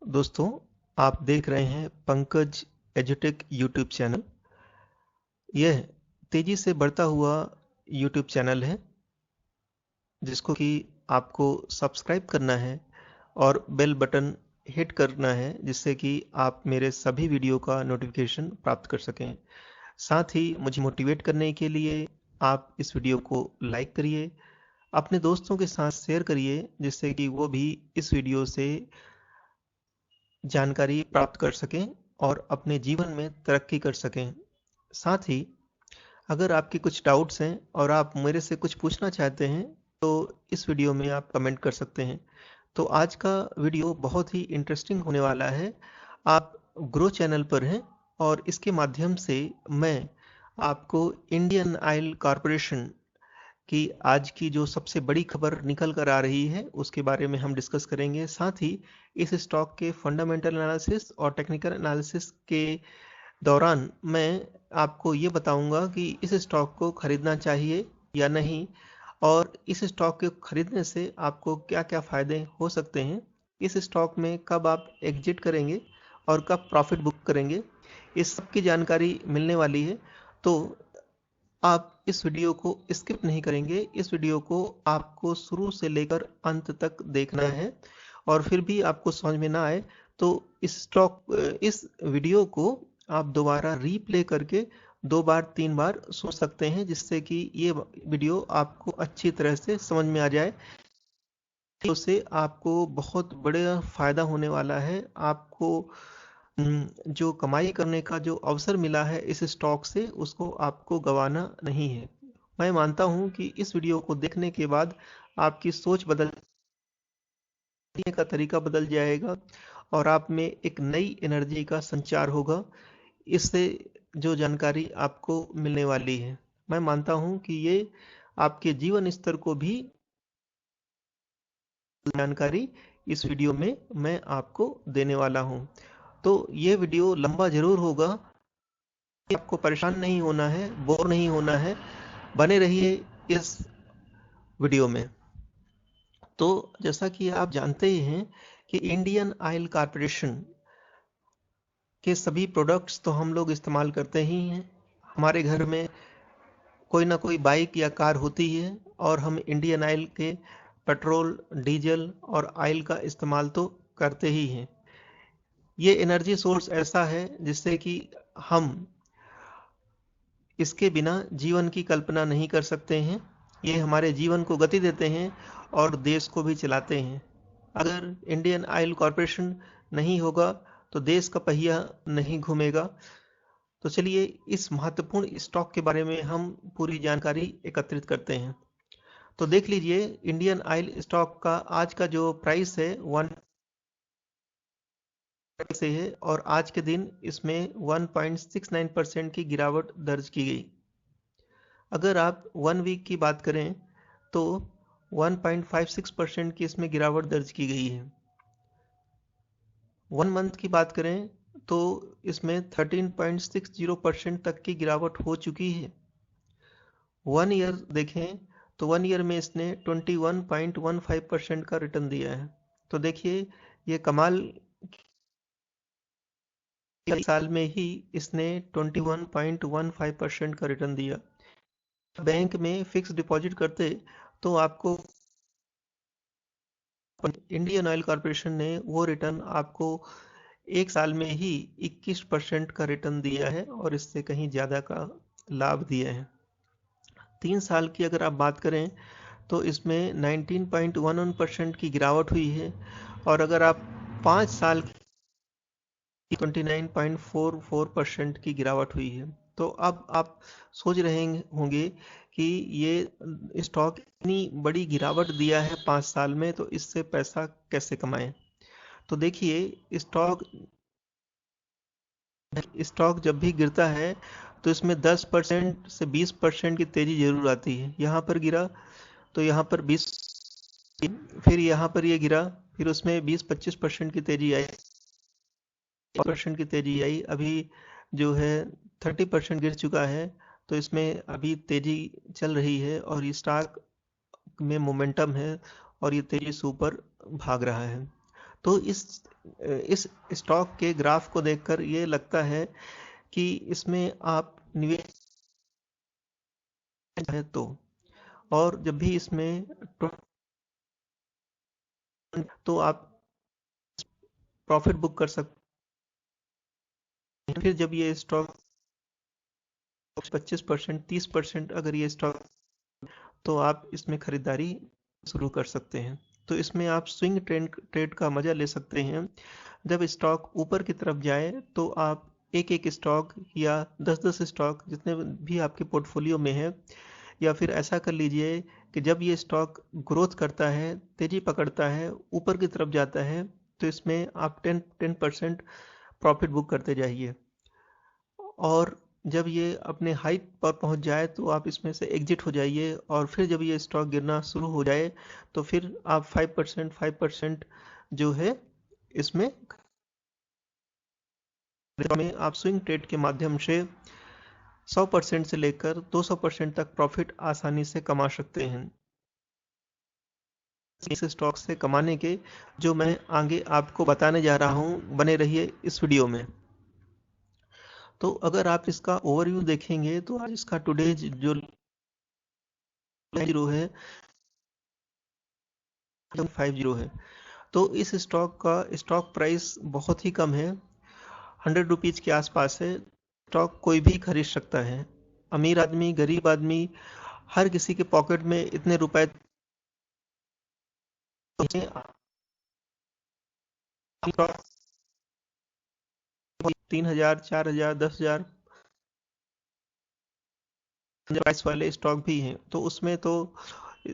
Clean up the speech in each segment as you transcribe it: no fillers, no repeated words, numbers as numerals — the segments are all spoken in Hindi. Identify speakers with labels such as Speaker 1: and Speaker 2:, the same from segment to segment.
Speaker 1: दोस्तों, आप देख रहे हैं पंकज एजुटेक यूट्यूब चैनल। यह तेजी से बढ़ता हुआ यूट्यूब चैनल है जिसको कि आपको सब्सक्राइब करना है और बेल बटन हिट करना है जिससे कि आप मेरे सभी वीडियो का नोटिफिकेशन प्राप्त कर सकें। साथ ही मुझे मोटिवेट करने के लिए आप इस वीडियो को लाइक करिए, अपने दोस्तों के साथ शेयर करिए जिससे कि वो भी इस वीडियो से जानकारी प्राप्त कर सकें और अपने जीवन में तरक्की कर सकें। साथ ही अगर आपके कुछ डाउट्स हैं और आप मेरे से कुछ पूछना चाहते हैं तो इस वीडियो में आप कमेंट कर सकते हैं। तो आज का वीडियो बहुत ही इंटरेस्टिंग होने वाला है। आप ग्रो चैनल पर हैं और इसके माध्यम से मैं आपको इंडियन ऑयल कॉरपोरेशन कि आज की जो सबसे बड़ी खबर निकल कर आ रही है उसके बारे में हम डिस्कस करेंगे। साथ ही इस स्टॉक के फंडामेंटल एनालिसिस और टेक्निकल एनालिसिस के दौरान मैं आपको ये बताऊंगा कि इस स्टॉक को खरीदना चाहिए या नहीं, और इस स्टॉक के खरीदने से आपको क्या-क्या फायदे हो सकते हैं, इस स्टॉक में कब आप एग्जिट करेंगे और कब प्रॉफिट बुक करेंगे, इस सब की जानकारी मिलने वाली है। तो आप इस वीडियो को स्किप नहीं करेंगे, इस वीडियो को आपको शुरू से लेकर अंत तक देखना है। और फिर भी आपको समझ में ना आए तो इस वीडियो को आप दोबारा रीप्ले करके 2 बार 3 बार सुन सकते हैं जिससे कि ये वीडियो आपको अच्छी तरह से समझ में आ जाए। उससे आपको बहुत बड़ा फायदा होने वाला है। आपको जो कमाई करने का जो अवसर मिला है इस स्टॉक से उसको आपको गंवाना नहीं है। मैं मानता हूं कि इस वीडियो को देखने के बाद आपकी सोच बदलने का तरीका बदल जाएगा और आप में एक नई एनर्जी का संचार होगा। इससे जो जानकारी आपको मिलने वाली है, मैं मानता हूं कि ये आपके जीवन स्तर को भी जानकारी इस वीडियो में मैं आपको देने वाला हूं। तो ये वीडियो लंबा जरूर होगा, आपको परेशान नहीं होना है, बोर नहीं होना है, बने रहिए इस वीडियो में। तो जैसा कि आप जानते ही हैं कि इंडियन ऑयल कॉरपोरेशन के सभी प्रोडक्ट्स तो हम लोग इस्तेमाल करते ही हैं। हमारे घर में कोई ना कोई बाइक या कार होती है और हम इंडियन ऑयल के पेट्रोल, डीजल और ऑयल का इस्तेमाल तो करते ही हैं। ये एनर्जी सोर्स ऐसा है जिससे कि हम इसके बिना जीवन की कल्पना नहीं कर सकते हैं। ये हमारे जीवन को गति देते हैं और देश को भी चलाते हैं। अगर इंडियन ऑयल कॉरपोरेशन नहीं होगा तो देश का पहिया नहीं घूमेगा। तो चलिए इस महत्वपूर्ण स्टॉक के बारे में हम पूरी जानकारी एकत्रित करते हैं। तो देख लीजिए, इंडियन ऑयल स्टॉक का आज का जो प्राइस है 1 से है और आज के दिन इसमें 1.69% की गिरावट दर्ज की गई। अगर आप 1 वीक की बात करें तो 1.56% की इसमें गिरावट दर्ज की गई है। 1 मंथ की बात करें तो इसमें 13.60% तक की गिरावट हो चुकी है। 1 ईयर देखें तो 1 ईयर में इसने 21.15% का रिटर्न दिया है। तो देखिए ये कमाल, साल में ही इसने 21.15% का रिटर्न दिया। बैंक में फिक्स डिपॉजिट करते तो आपको इंडियन ऑयल कॉरपोरेशन ने वो रिटर्न आपको 1 साल में ही 21% का रिटर्न दिया है और इससे कहीं ज़्यादा का लाभ दिया है। 3 साल की अगर आप बात करें तो इसमें 19.11% की गिरावट हुई है और अगर आप 5 साल की 29.44% की गिरावट हुई है। तो अब आप सोच रहे होंगे कि ये स्टॉक इतनी बड़ी गिरावट दिया है 5 साल में, तो इससे पैसा कैसे कमाएं। तो देखिए स्टॉक जब भी गिरता है तो इसमें 10% से 20% की तेजी जरूर आती है। यहाँ पर गिरा तो यहाँ पर 20, फिर यहाँ पर ये गिरा, फिर उसमें 20-25% की तेजी आई, 10% की तेजी आई, अभी जो है 30% गिर चुका है। तो इसमें अभी तेजी चल रही है और ये स्टॉक में मोमेंटम है और ये तेजी से ऊपर भाग रहा है। तो इस स्टॉक के ग्राफ को देखकर ये लगता है कि इसमें आप निवेश है तो, और जब भी इसमें तो आप प्रॉफिट बुक कर सकते हैं। फिर जब ये स्टॉक 25%, 30% अगर ये स्टॉक, तो आप इसमें खरीदारी शुरू कर सकते हैं। तो इसमें आप स्विंग ट्रेड का मजा ले सकते हैं। जब स्टॉक ऊपर की तरफ जाए तो आप एक एक स्टॉक या 10-10 स्टॉक जितने भी आपके पोर्टफोलियो में है, या फिर ऐसा कर लीजिए कि जब ये स्टॉक ग्रोथ करता है, तेजी पकड़ता है, ऊपर की तरफ जाता है, तो इसमें आप 10% प्रॉफिट बुक करते जाइए, और जब ये अपने हाइट पर पहुंच जाए तो आप इसमें से एग्जिट हो जाइए, और फिर जब ये स्टॉक गिरना शुरू हो जाए तो फिर आप 5% जो है इसमें आप स्विंग ट्रेड के माध्यम से 100% से लेकर 200% तक प्रॉफिट आसानी से कमा सकते हैं। इस स्टॉक से कमाने के जो मैं आगे आपको बताने जा रहा हूं, बने रहिए इस वीडियो में। तो अगर आप इसका ओवरव्यू देखेंगे तो आज इसका टुडे जो जीरो है 50 है, तो इस स्टॉक का स्टॉक प्राइस बहुत ही कम है, 100 रुपीज के आसपास है। स्टॉक कोई भी खरीद सकता है, अमीर आदमी, गरीब आदमी, हर किसी के पॉकेट में इतने रुपए 3,000, 4,000, 10,000 प्राइस वाले स्टॉक भी हैं। तो उसमें तो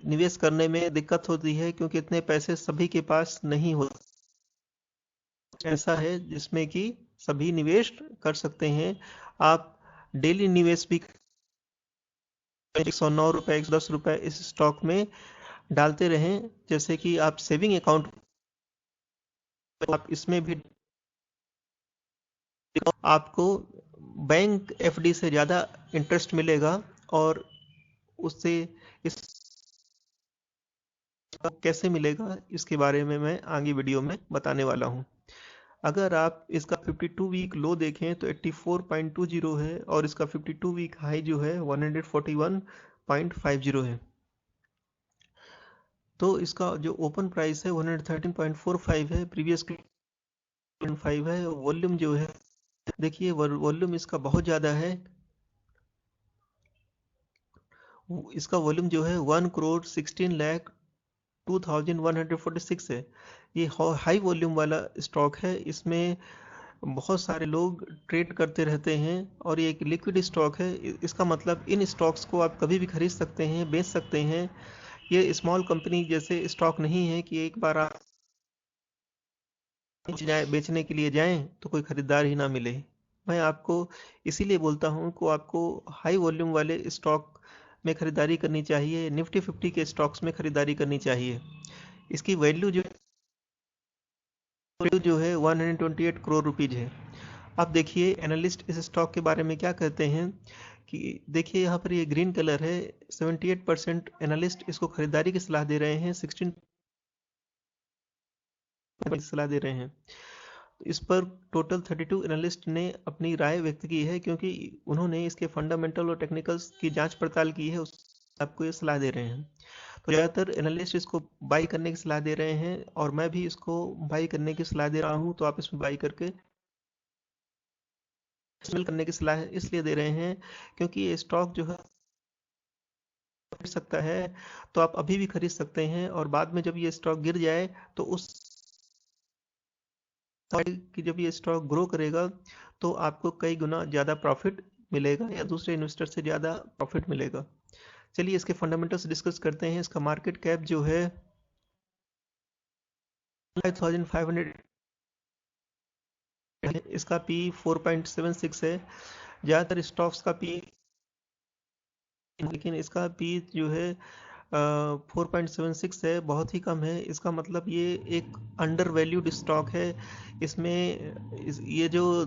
Speaker 1: निवेश करने में दिक्कत होती है, क्योंकि इतने पैसे सभी के पास नहीं होते। ऐसा है जिसमें कि सभी निवेश कर सकते हैं। आप डेली निवेश भी 109 रुपए, 110 रुपए इस स्टॉक में डालते रहें। जैसे कि आप सेविंग अकाउंट, आप इसमें भी आपको बैंक एफडी से ज्यादा इंटरेस्ट मिलेगा, और उससे इस कैसे मिलेगा इसके बारे में मैं आगे वीडियो में बताने वाला हूं। अगर आप इसका 52 वीक लो देखें तो 84.20 है, और इसका 52 वीक हाई जो है 141.50 है। तो इसका जो ओपन प्राइस है 113.45 है, प्रीवियस 5 है। वॉल्यूम जो है, देखिए वॉल्यूम इसका बहुत ज़्यादा है। इसका वॉल्यूम जो है 1,16,02,146 है। ये हाई वॉल्यूम वाला स्टॉक है। इसमें बहुत सारे लोग ट्रेड करते रहते हैं, और ये एक लिक्विड स्टॉक है। इसका मतलब इन स्टॉक्स को आप कभी भी खरीद सकते हैं, बेच सकते हैं। ये स्मॉल कंपनी जैसे स्टॉक नहीं है कि एक बार आप बेचने के लिए जाएं तो कोई खरीदार ही ना मिले। मैं आपको इसीलिए बोलता हूं कि आपको हाई वॉल्यूम वाले स्टॉक में खरीदारी करनी चाहिए, निफ्टी 50 के स्टॉक्स में खरीदारी करनी चाहिए। इसकी वैल्यू जो है 128 करोड़ रुपीज है। अब देखिए एनालिस्ट इस स्टॉक के बारे में क्या कहते हैं, कि देखिए यहाँ पर ये ग्रीन कलर है। 78% एनालिस्ट इसको खरीदारी की सलाह दे रहे हैं, 16 सलाह दे रहे हैं। इस पर टोटल 32 एनालिस्ट ने अपनी राय व्यक्त की है, क्योंकि उन्होंने इसके फंडामेंटल और टेक्निकल्स की जांच पड़ताल की है, उस आपको ये सलाह दे रहे हैं। तो ज़्यादातर एनालिस्ट इसको बाई करने की सलाह दे रहे हैं, और मैं भी इसको बाई करने की सलाह दे रहा हूं। तो आप इसमें बाई करके करने की सलाह इसलिए दे रहे हैं क्योंकि ये स्टॉक जो है खरीद सकता है, तो आप अभी भी खरीद सकते हैं, और बाद में जब ये स्टॉक गिर जाए तो उस कि जब ये स्टॉक ग्रो करेगा तो आपको कई गुना ज़्यादा प्रॉफिट मिलेगा, या दूसरे इन्वेस्टर से ज़्यादा प्रॉफिट मिलेगा। चलिए इसके फंडामेंटल्स डिस्कस करते हैं। इसका मार्केट कैप जो है 5500, इसका पी 4.76 है। ज़्यादातर स्टॉक्स का पी, लेकिन इसका पी जो है 4.76 है, बहुत ही कम है। इसका मतलब ये एक अंडर वैल्यूड स्टॉक है। ये जो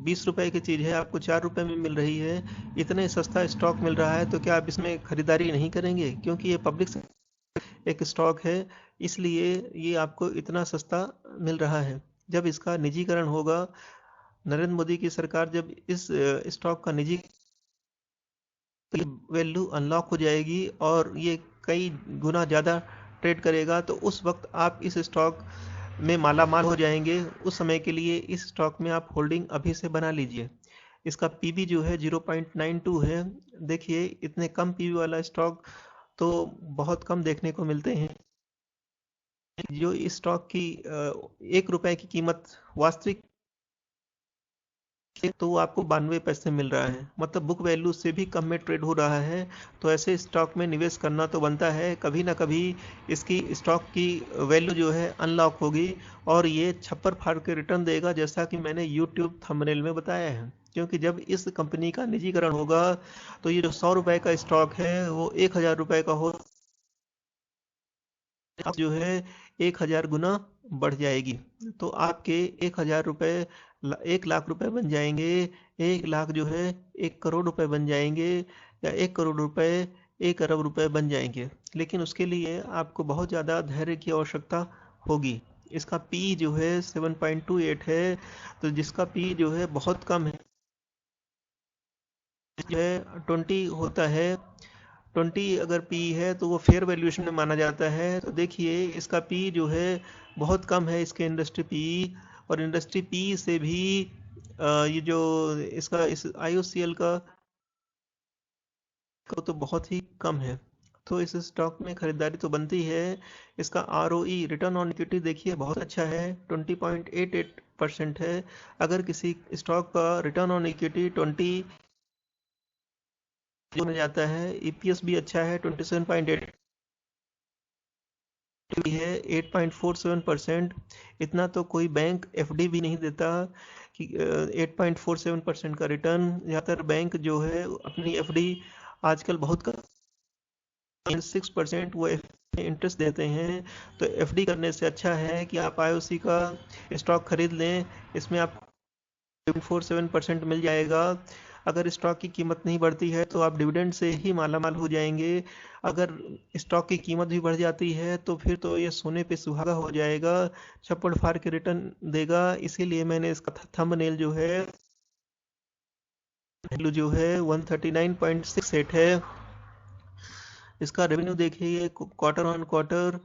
Speaker 1: 20 रुपए की चीज़ है आपको 4 रुपए में मिल रही है, इतने सस्ता स्टॉक मिल रहा है, तो क्या आप इसमें खरीदारी नहीं करेंगे? क्योंकि ये पब्लिक एक स्टॉक है, इसलिए ये आपको इतना सस्ता मिल रहा है। जब इसका निजीकरण होगा, नरेंद्र मोदी की सरकार जब इस स्टॉक का निजी वैल्यू अनलॉक हो जाएगी और ये कई गुना ज़्यादा ट्रेड करेगा, तो उस वक्त आप इस स्टॉक में माला माल हो जाएंगे। उस समय के लिए इस स्टॉक में आप होल्डिंग अभी से बना लीजिए। इसका पीबी जो है 0.92 है। देखिए, इतने कम पीबी वाला स्टॉक तो बहुत कम देखने को मिलते हैं। जो इस स्टॉक की 1 रुपए की कीमत वास्तविक तो वो आपको 92 पैसे मिल रहा है, मतलब बुक वैल्यू से भी कम में ट्रेड हो रहा है। तो ऐसे स्टॉक में निवेश करना तो बनता है। कभी ना कभी इसकी स्टॉक की वैल्यू जो है अनलॉक होगी और ये छप्पर फाड़ के रिटर्न देगा, जैसा कि मैंने यूट्यूब थंबनेल में बताया है। क्योंकि जब इस कंपनी का निजीकरण होगा तो ये जो 100 रुपए का स्टॉक है वो 1000 रुपए का हो जो है 1000 गुना बढ़ जाएगी। तो आपके 1000 रुपए 1 लाख रुपए बन जाएंगे। 1 लाख जो है 1 करोड़ रुपए बन जाएंगे, या 1 करोड़ रुपए 1 अरब रुपए बन जाएंगे। लेकिन उसके लिए आपको बहुत ज़्यादा धैर्य की आवश्यकता होगी। इसका पी जो है 7.28 है, तो जिसका पी जो है बहुत कम है, जो है 20 होता है। 20 अगर पी है तो वो फेयर वैल्यूएशन में माना जाता है। तो देखिए, इसका पी जो है बहुत कम है, इसके इंडस्ट्री पी। और इंडस्ट्री पी से भी ये जो इसका इस आईओसीएल का तो बहुत ही कम है। तो इस स्टॉक में खरीदारी तो बनती है। इसका आरओई रिटर्न ऑन इक्विटी देखिए बहुत अच्छा है, 20.88% है। अगर किसी स्टॉक का रिटर्न ऑन इक्विटी 20 में जाता है, ईपीएस भी अच्छा है, 27.8 भी है, 8.47%। इतना तो कोई बैंक एफडी भी नहीं देता कि 8.47% का रिटर्न। ज़्यादातर बैंक जो है अपनी एफडी आजकल बहुत कम, 6% वो इंटरेस्ट देते हैं। तो एफडी करने से अच्छा है कि आप आईओसी का स्टॉक खरीद लें। इसमें आप 0.47% मिल जाएगा। अगर स्टॉक की कीमत नहीं बढ़ती है तो आप डिविडेंड से ही मालामाल हो जाएंगे। अगर स्टॉक की कीमत भी बढ़ जाती है तो फिर तो ये सोने पे सुहागा हो जाएगा, छप्पड़ फाड़ के रिटर्न देगा। इसीलिए मैंने इसका थंबनेल जो है 139.68 है। इसका रेवेन्यू देखिए, क्वार्टर ऑन क्वार्टर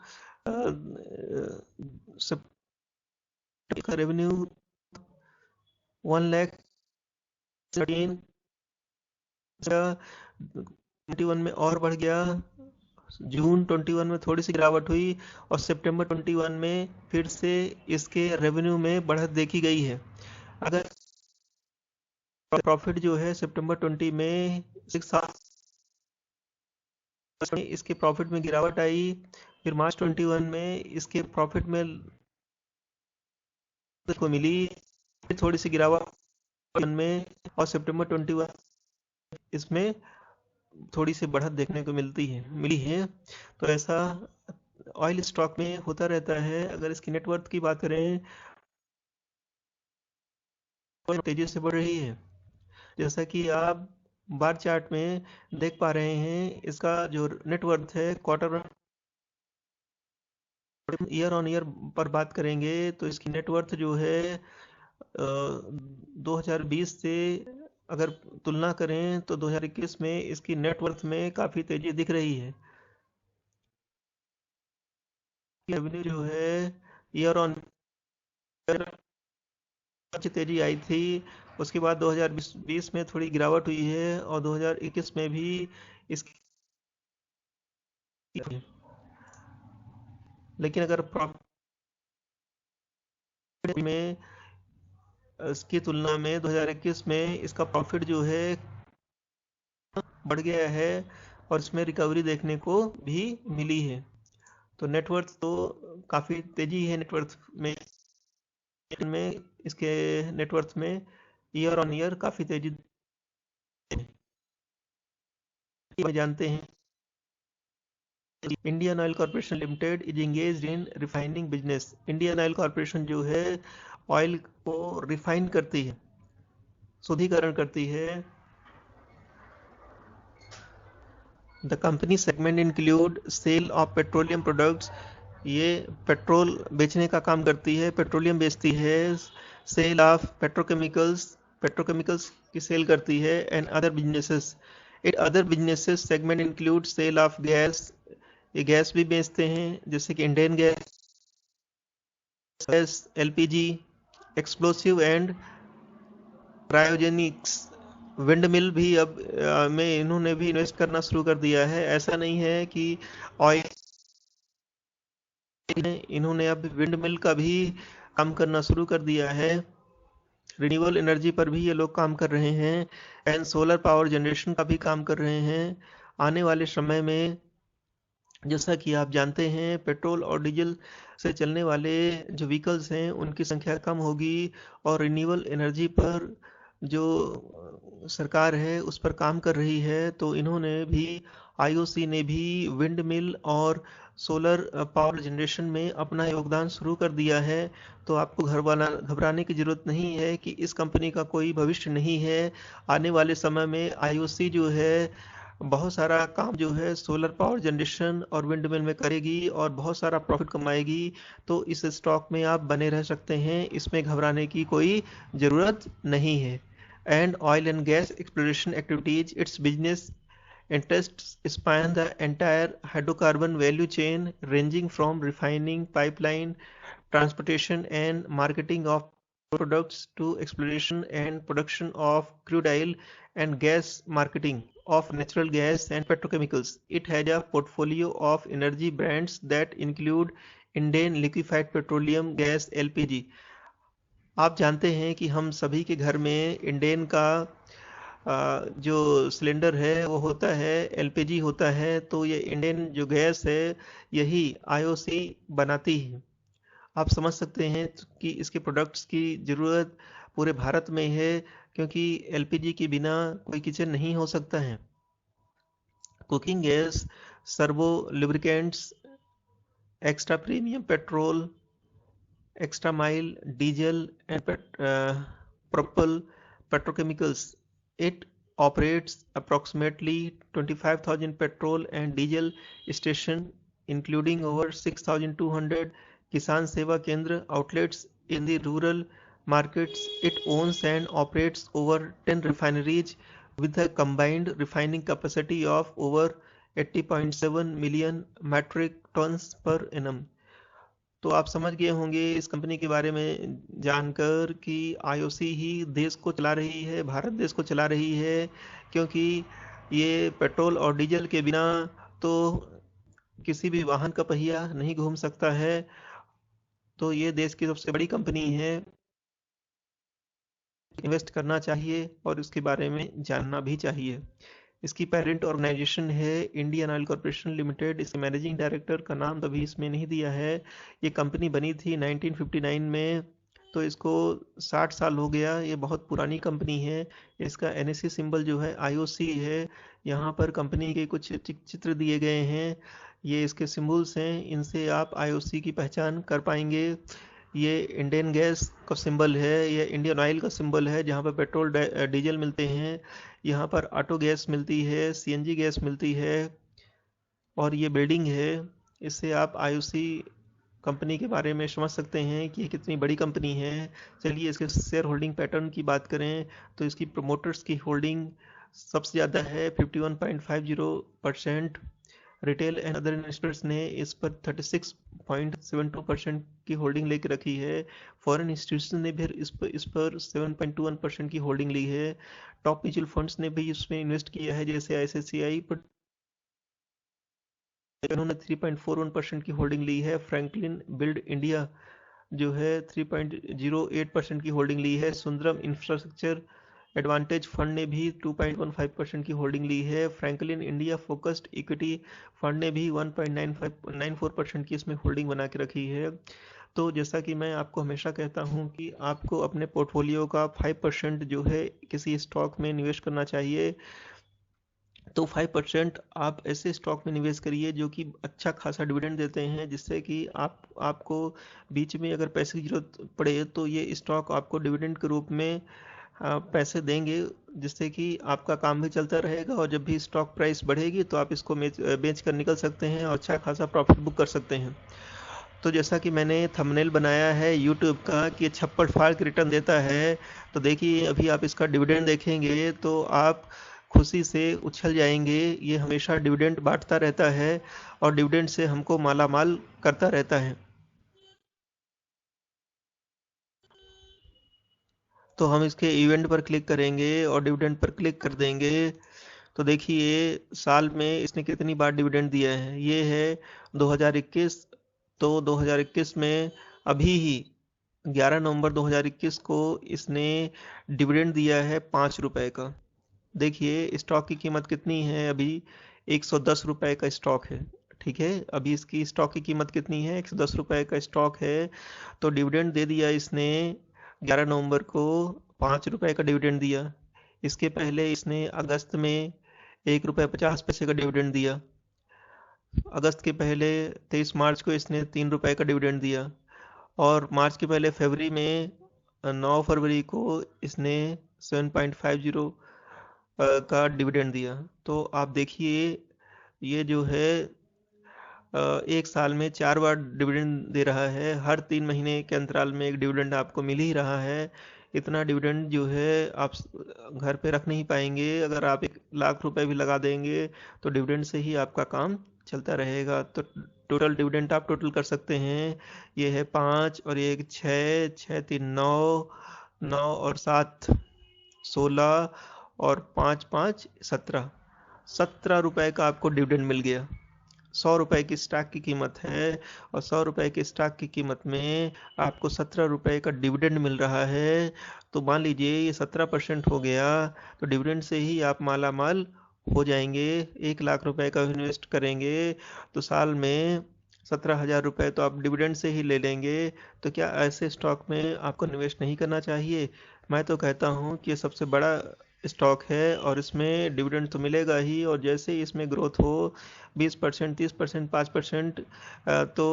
Speaker 1: का रेवेन्यू 1,13,000 21 में और बढ़ गया। जून 21 में थोड़ी सी गिरावट हुई और सितंबर 21 में फिर से इसके रेवेन्यू में बढ़त देखी गई है। अगर प्रॉफिट जो है सितंबर 20 में 6 इसके प्रॉफिट में गिरावट आई। फिर मार्च 21 में इसके प्रॉफिट में को मिली थोड़ी सी गिरावट में, और सितंबर 21 इसमें थोड़ी सी बढ़त देखने को मिली है। तो ऐसा ऑयल स्टॉक में होता रहता है। अगर इसकी नेटवर्थ की बात करें तो तेजी से बढ़ रही है, जैसा कि आप बार चार्ट में देख पा रहे हैं। इसका जो नेटवर्थ है क्वार्टर ईयर ऑन ईयर पर बात करेंगे तो इसकी नेटवर्थ जो है 2020 से अगर तुलना करें तो 2021 में इसकी नेटवर्थ में काफ़ी तेजी दिख रही है। रेवेन्यू जो है ईयर ऑन ईयर अच्छी तेजी आई थी। उसके बाद 2020 में थोड़ी गिरावट हुई है और 2021 में भी इसकी, लेकिन अगर प्रॉफिट में इसकी तुलना में 2021 में इसका प्रॉफिट जो है बढ़ गया है और इसमें रिकवरी देखने को भी मिली है। तो नेटवर्थ तो काफ़ी तेजी है नेटवर्थ में इसके नेटवर्थ में ईयर ऑन ईयर काफ़ी तेजी जानते हैं। Indian oil corporation limited is engaged in refining business. Indian oil corporation जो है ऑयल को रिफाइन करती है, शुद्धिकरण करती है। The company segment include sale of petroleum products, ये पेट्रोल बेचने का काम करती है, पेट्रोलियम बेचती है, सेल ऑफ पेट्रोकेमिकल्स, पेट्रोकेमिकल्स की सेल करती है, and other businesses. It other businesses segment include sale of gas, ये गैस भी बेचते हैं जैसे कि Indian gas, LPG, explosive and cryogenics. Wind mill भी अब में इन्होंने भी इन्वेस्ट करना शुरू कर दिया है। ऐसा नहीं है कि ऑयल, इन्होंने अब विंड मिल का भी काम करना शुरू कर दिया है। रिन्यूएबल एनर्जी पर भी ये लोग काम कर रहे हैं, एंड सोलर पावर जनरेशन का भी काम कर रहे हैं। आने वाले समय में जैसा कि आप जानते हैं, पेट्रोल और डीजल से चलने वाले जो व्हीकल्स हैं उनकी संख्या कम होगी, और रिन्यूएबल एनर्जी पर जो सरकार है उस पर काम कर रही है। तो इन्होंने भी, आईओसी ने भी विंड मिल और सोलर पावर जनरेशन में अपना योगदान शुरू कर दिया है। तो आपको घबराने की ज़रूरत नहीं है कि इस कंपनी का कोई भविष्य नहीं है। आने वाले समय में आईओसी जो है बहुत सारा काम जो है सोलर पावर जनरेशन और विंड मिल में करेगी और बहुत सारा प्रॉफिट कमाएगी। तो इस स्टॉक में आप बने रह सकते हैं, इसमें घबराने की कोई ज़रूरत नहीं है। And oil and gas exploration activities, it's business interests span the entire hydrocarbon value chain, ranging from refining, pipeline, transportation, and marketing of products to exploration and production of crude oil and gas, marketing of natural gas and petrochemicals. It has a portfolio of energy brands that include Indian liquefied petroleum gas (LPG). आप जानते हैं कि हम सभी के घर में इंडेन का जो सिलेंडर है वो होता है, एलपीजी होता है। तो ये इंडियन जो गैस है यही आईओसी बनाती है। आप समझ सकते हैं कि इसके प्रोडक्ट्स की ज़रूरत पूरे भारत में है, क्योंकि एलपीजी के बिना कोई किचन नहीं हो सकता है। Cooking gas, servo lubricants, extra premium petrol, extra mile, diesel, and propel petrochemicals. It operates approximately 25,000 petrol and diesel stations, including over 6,200 Kisan Seva Kendra outlets in the rural markets. It owns and operates over 10 refineries with a combined refining capacity of over 80.7 million metric tons per annum. तो आप समझ गए होंगे इस कंपनी के बारे में जानकर कि आईओसी ही देश को चला रही है, भारत देश को चला रही है, क्योंकि ये पेट्रोल और डीजल के बिना तो किसी भी वाहन का पहिया नहीं घूम सकता है। तो ये देश की सबसे बड़ी कंपनी है, इन्वेस्ट करना चाहिए और इसके बारे में जानना भी चाहिए। इसकी पेरेंट ऑर्गेनाइजेशन है इंडियन ऑयल कॉर्पोरेशन लिमिटेड। इसके मैनेजिंग डायरेक्टर का नाम अभी इसमें नहीं दिया है। ये कंपनी बनी थी 1959 में, तो इसको 60 साल हो गया। ये बहुत पुरानी कंपनी है। इसका एनएससी सिंबल जो है आईओसी है। यहाँ पर कंपनी के कुछ चित्र दिए गए हैं, ये इसके सिंबल्स हैं, इनसे आप आईओसी की पहचान कर पाएंगे। ये इंडियन गैस का सिंबल है, ये इंडियन ऑयल का सिंबल है जहाँ पर पेट्रोल डीजल मिलते हैं। यहाँ पर ऑटो गैस मिलती है, सीएनजी गैस मिलती है, और ये बिल्डिंग है। इससे आप आईओसी कंपनी के बारे में समझ सकते हैं कि ये कितनी बड़ी कंपनी है। चलिए इसके शेयर होल्डिंग पैटर्न की बात करें तो इसकी प्रोमोटर्स की होल्डिंग सबसे ज़्यादा है 51.50%। रिटेल एंड अदर इन्वेस्टर्स ने इस पर 36.72% की होल्डिंग लेके रखी है। फॉरेन इंस्टीट्यूशन ने भी इस पर 7.21% की होल्डिंग ली है। टॉप म्यूचुअल फंड्स ने भी इसमें इन्वेस्ट किया है, जैसे आईसीआईसीआई पर उन्होंने 3.41% की होल्डिंग ली है। फ्रैंकलिन बिल्ड इंडिया जो है 3.08% की होल्डिंग ली है। सुंदरम इंफ्रास्ट्रक्चर एडवांटेज फंड ने भी 2.15% की होल्डिंग ली है। Franklin India focused equity fund ने भी 1.94% की इसमें होल्डिंग बना के रखी है। तो जैसा कि मैं आपको हमेशा कहता हूं कि आपको अपने पोर्टफोलियो का 5% जो है किसी स्टॉक में निवेश करना चाहिए। तो 5% आप ऐसे स्टॉक में निवेश करिए जो कि अच्छा खासा डिविडेंड देते हैं, जिससे कि आपको बीच में अगर पैसे की जरूरत पड़े तो ये स्टॉक आपको डिविडेंड के रूप में पैसे देंगे, जिससे कि आपका काम भी चलता रहेगा, और जब भी स्टॉक प्राइस बढ़ेगी तो आप इसको बेच कर निकल सकते हैं और अच्छा खासा प्रॉफिट बुक कर सकते हैं। तो जैसा कि मैंने थंबनेल बनाया है यूट्यूब का कि छप्पड़ फाड़ के रिटर्न देता है, तो देखिए अभी आप इसका डिविडेंड देखेंगे तो आप खुशी से उछल जाएंगे। ये हमेशा डिविडेंड बांटता रहता है और डिविडेंड से हमको माला माल करता रहता है। तो हम इसके इवेंट पर क्लिक करेंगे और डिविडेंड पर क्लिक कर देंगे। तो देखिए साल में इसने कितनी बार डिविडेंड दिया है। ये है 2021। तो 2021 में अभी ही 11 नवंबर 2021 को इसने डिविडेंड दिया है 5 रुपए का। देखिए स्टॉक की कीमत कितनी है अभी, 110 रुपए का स्टॉक है। ठीक है, अभी इसकी स्टॉक की कीमत कितनी है, 110 रुपए का स्टॉक है। तो डिविडेंड दे दिया इसने 11 नवंबर को, 5 रुपए का डिविडेंड दिया। इसके पहले इसने अगस्त में 1 रुपये 50 पैसे का डिविडेंड दिया। अगस्त के पहले 23 मार्च को इसने 3 रुपए का डिविडेंड दिया। और मार्च के पहले फरवरी में 9 फरवरी को इसने 7.50 का डिविडेंड दिया। तो आप देखिए ये जो है एक साल में 4 बार डिविडेंड दे रहा है। हर 3 महीने के अंतराल में एक डिविडेंड आपको मिल ही रहा है। इतना डिविडेंड जो है आप घर पे रख नहीं पाएंगे। अगर आप 1 लाख रुपए भी लगा देंगे तो डिविडेंड से ही आपका काम चलता रहेगा। तो टोटल डिविडेंड आप टोटल कर सकते हैं। ये है 5 और एक 6, 6 3 9, 9 और 7 16 और 5 5 17, 17 रुपए का आपको डिविडेंड मिल गया। 100 रुपए की स्टॉक की कीमत है और 100 रुपए की स्टॉक की कीमत में आपको 17 रुपए का डिविडेंड मिल रहा है। तो मान लीजिए ये 17% हो गया, तो डिविडेंड से ही आप माला माल हो जाएंगे। 1 लाख रुपए का इन्वेस्ट करेंगे तो साल में 17,000 रुपए तो आप डिविडेंड से ही ले लेंगे। तो क्या ऐसे स्टॉक में आपको निवेश नहीं करना चाहिए? मैं तो कहता हूँ कि ये सबसे बड़ा स्टॉक है और इसमें डिविडेंड तो मिलेगा ही, और जैसे ही इसमें ग्रोथ हो 20%, 30%, 5%, तो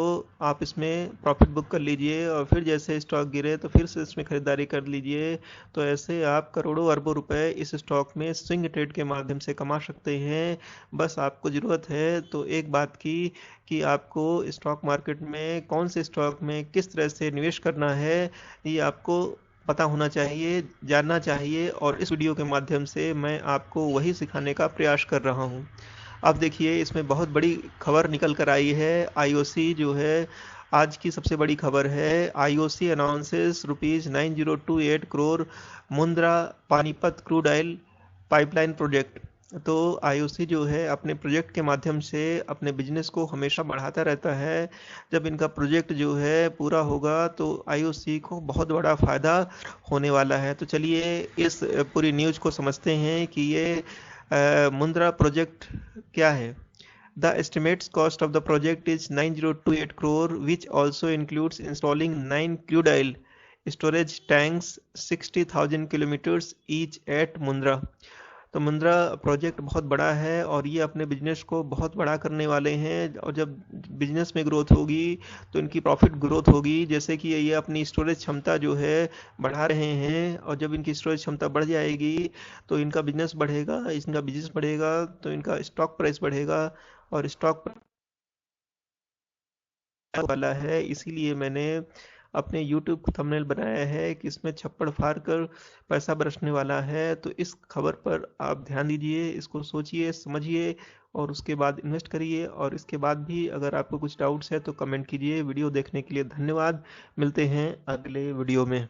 Speaker 1: आप इसमें प्रॉफिट बुक कर लीजिए और फिर जैसे स्टॉक गिरे तो फिर से इसमें खरीदारी कर लीजिए। तो ऐसे आप करोड़ों अरबों रुपए इस स्टॉक में स्विंग ट्रेड के माध्यम से कमा सकते हैं। बस आपको ज़रूरत है तो एक बात की कि आपको स्टॉक मार्केट में कौन से स्टॉक में किस तरह से निवेश करना है, ये आपको पता होना चाहिए, जानना चाहिए। और इस वीडियो के माध्यम से मैं आपको वही सिखाने का प्रयास कर रहा हूँ। अब देखिए इसमें बहुत बड़ी खबर निकल कर आई है। आईओसी जो है आज की सबसे बड़ी खबर है। IOC announces ₹9028 crore Mundra Panipat crude oil pipeline project. तो आईओसी जो है अपने प्रोजेक्ट के माध्यम से अपने बिजनेस को हमेशा बढ़ाता रहता है। जब इनका प्रोजेक्ट जो है पूरा होगा तो आईओसी को बहुत बड़ा फायदा होने वाला है। तो चलिए इस पूरी न्यूज़ को समझते हैं कि ये मुंद्रा प्रोजेक्ट क्या है। The estimates cost of the project is 9028 crore, which also includes installing 9 crude oil storage tanks 60,000 kilometers each at Mundra. तो मुंद्रा प्रोजेक्ट बहुत बड़ा है और ये अपने बिजनेस को बहुत बड़ा करने वाले हैं। और जब बिजनेस में ग्रोथ होगी तो इनकी प्रॉफिट ग्रोथ होगी। जैसे कि ये अपनी स्टोरेज क्षमता जो है बढ़ा रहे हैं, और जब इनकी स्टोरेज क्षमता बढ़ जाएगी तो इनका बिजनेस बढ़ेगा। इनका बिजनेस बढ़ेगा तो इनका स्टॉक प्राइस बढ़ेगा, और स्टॉक वाला है। इसीलिए मैंने अपने YouTube को थंबनेल बनाया है कि इसमें छप्पड़ फाड़ कर पैसा बरसने वाला है। तो इस खबर पर आप ध्यान दीजिए, इसको सोचिए, समझिए और उसके बाद इन्वेस्ट करिए। और इसके बाद भी अगर आपको कुछ डाउट्स है तो कमेंट कीजिए। वीडियो देखने के लिए धन्यवाद। मिलते हैं अगले वीडियो में।